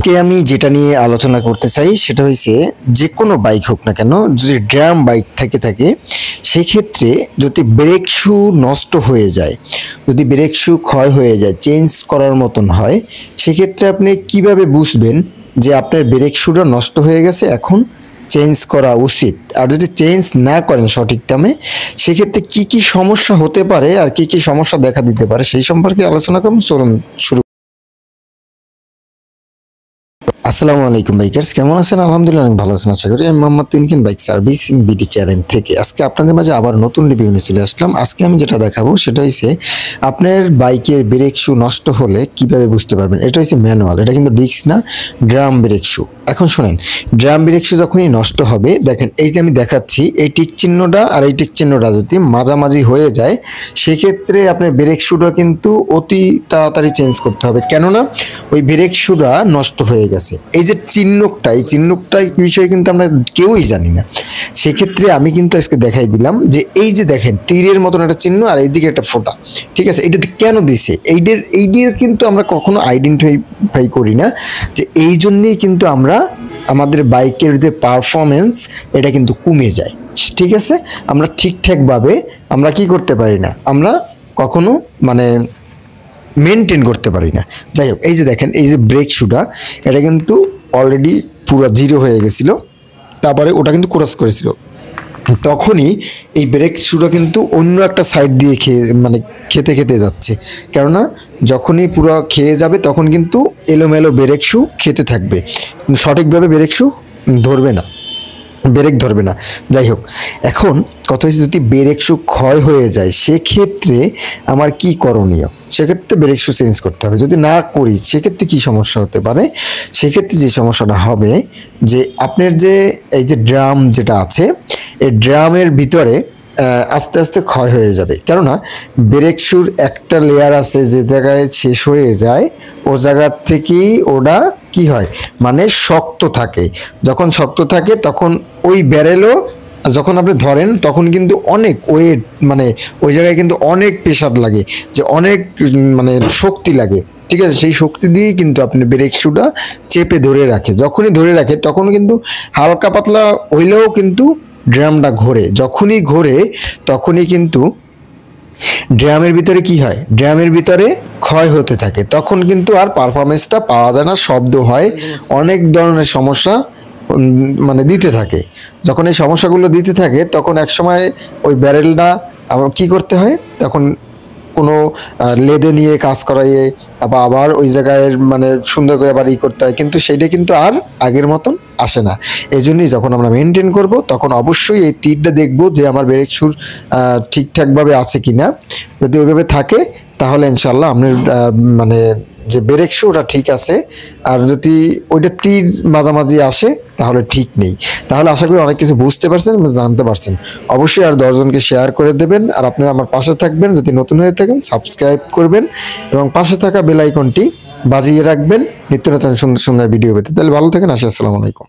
আজকে আমি যেটা নিয়ে আলোচনা করতে চাই সেটা হচ্ছে যে কোনো বাইক হোক না কেন, যদি ড্রাম বাইক থাকে সেই ক্ষেত্রে যদি ব্রেক শু নষ্ট হয়ে যায়, যদি ব্রেক শু ক্ষয় হয়ে যায়, চেঞ্জ করার মতন হয়, সেক্ষেত্রে আপনি কিভাবে বুঝবেন যে আপনার ব্রেক শুটা নষ্ট হয়ে গেছে, এখন চেঞ্জ করা উচিত। আর যদি চেঞ্জ না করেন সঠিক টাইমে, সেক্ষেত্রে কি কি সমস্যা হতে পারে আর কি কি সমস্যা দেখা দিতে পারে সেই সম্পর্কে আলোচনা করব। চলুন শুরু। আসসালামু আলাইকুম বাইকার্স, কেমন আছেন? আলহামদুলিল্লাহ অনেক ভালো আছেন আশা করি। আমি Mohammad Tinkin bike servicing BD channel থেকে আজকে আপনাদের মাঝে আবার নতুন রিভিউ নিয়ে চলে আসলাম। আজকে আমি যেটা দেখাবো সেটা হচ্ছে আপনার বাইকের ব্রেক শু নষ্ট হলে কিভাবে বুঝতে পারবেন। এটা হচ্ছে ম্যানুয়াল, এটা কিন্তু ডিস্ক না, ড্রাম ব্রেক শু। এখন শোনেন, ড্রাম ব্রেক শু যখনই নষ্ট হবে, দেখেন এই যে আমি দেখাচ্ছি, এই টিক চিহ্নটা আর এই টিক চিহ্নটা যদি মাঝামাঝি হয়ে যায়, সেক্ষেত্রে আপনার ব্রেক শুটা কিন্তু অতি তাড়াতাড়ি চেঞ্জ করতে হবে, কেননা ওই ব্রেক শুটা নষ্ট হয়ে গেছে। এই যে চিহ্নটা, এই চিহ্নটা বিষয়ে কিন্তু আমরা কেউই জানি না। সেক্ষেত্রে আমি কিন্তু আজকে দেখাই দিলাম যে এই যে দেখেন তীরের মতন একটা চিহ্ন আর এইদিকে একটা ফোঁটা, ঠিক আছে? এটাতে কেন দিছে, এইটার কিন্তু আমরা কখনো আইডেন্টিফাই করি না, যে এই জন্যেই কিন্তু আমরা আমাদের বাইকের যে পারফরমেন্স এটা কিন্তু কমে যায়, ঠিক আছে? আমরা ঠিকঠাকভাবে আমরা কি করতে পারি না, আমরা কখনো মানে মেনটেন করতে পারি না। যাই হোক, এই যে দেখেন এই যে ব্রেক শুটা, এটা কিন্তু অলরেডি পুরো জিরো হয়ে গেছিল, তারপরে ওটা কিন্তু ক্রস করেছিল, তখনই এই ব্রেক শুটা কিন্তু অন্য একটা সাইড দিয়ে খেতে যাচ্ছে। কেননা যখনই পুরো খেয়ে যাবে তখন কিন্তু এলোমেলো ব্রেক শু খেতে থাকবে, সঠিকভাবে ব্রেক শু ধরবে না, ব্রেক ধরবে না। যাই হোক, এখন কথা হচ্ছে যদি ব্রেক শু ক্ষয় হয়ে যায় সেক্ষেত্রে আমার কি করণীয়? সেক্ষেত্রে ব্রেক শু চেঞ্জ করতে হবে। যদি না করি সেক্ষেত্রে কি সমস্যা হতে পারে? সেক্ষেত্রে যে সমস্যাটা হবে, যে আপনার যে এই যে ড্রাম যেটা আছে, এই ড্রামের ভিতরে আস্তে আস্তে ক্ষয় হয়ে যাবে। কেননা ব্রেক শুর একটা লেয়ার আছে যে জায়গায় শেষ হয়ে যায়, ও জায়গার থেকেই ওটা কি হয়, মানে শক্ত থাকে। যখন শক্ত থাকে তখন ওই ব্যারেলও যখন আপনি ধরেন তখন কিন্তু অনেক ওয়েট, মানে ওই জায়গায় কিন্তু অনেক প্রেশার লাগে, যে অনেক মানে শক্তি লাগে, ঠিক আছে? সেই শক্তি দিয়েই কিন্তু আপনি ব্রেক শুটা চেপে ধরে রাখে। যখনই ধরে রাখে তখন কিন্তু হালকা পাতলা হইলেও কিন্তু ড্রামটা ঘোরে। যখনই ঘোরে তখনই কিন্তু ড্রামের ভিতরে কি হয়, ড্রামের ভিতরে ক্ষয় হতে থাকে, তখন কিন্তু আর পারফরমেন্সটা পাওয়া যায় না, শব্দ হয়, অনেক ধরনের সমস্যা মানে দিতে থাকে। যখন এই সমস্যাগুলো দিতে থাকে তখন একসময় ওই ব্যারেলটা কি করতে হয়, তখন কোনো লেদে নিয়ে কাজ করাইয়ে আবার ওই জায়গায় মানে সুন্দর করে আবার করতে হয়, কিন্তু সেইটা কিন্তু আর আগের মতন আসে না। এই জন্যই যখন আমরা মেনটেন করব তখন অবশ্যই এই তীরটা দেখবো যে আমার ব্রেক শুর ঠিকঠাকভাবে আছে কিনা। যদি ওইভাবে থাকে তাহলে ইনশাল্লাহ আপনার মানে যে ব্রেক শু ওটা ঠিক আছে। আর যদি ওইটা তীর মাঝামাঝি আসে তাহলে ঠিক নেই। তাহলে আশা করি অনেক কিছু বুঝতে পারছেন, জানতে পারছেন। অবশ্যই আর 10 জনকে শেয়ার করে দেবেন, আর আপনারা আমার পাশে থাকবেন। যদি নতুন হয়ে থাকেন সাবস্ক্রাইব করবেন এবং পাশে থাকা বেল আইকনটি বাজিয়ে রাখবেন নিত্য নতুন সুন্দর সুন্দর ভিডিও পেতে। তাহলে ভালো থাকেন, আসসালামু আলাইকুম।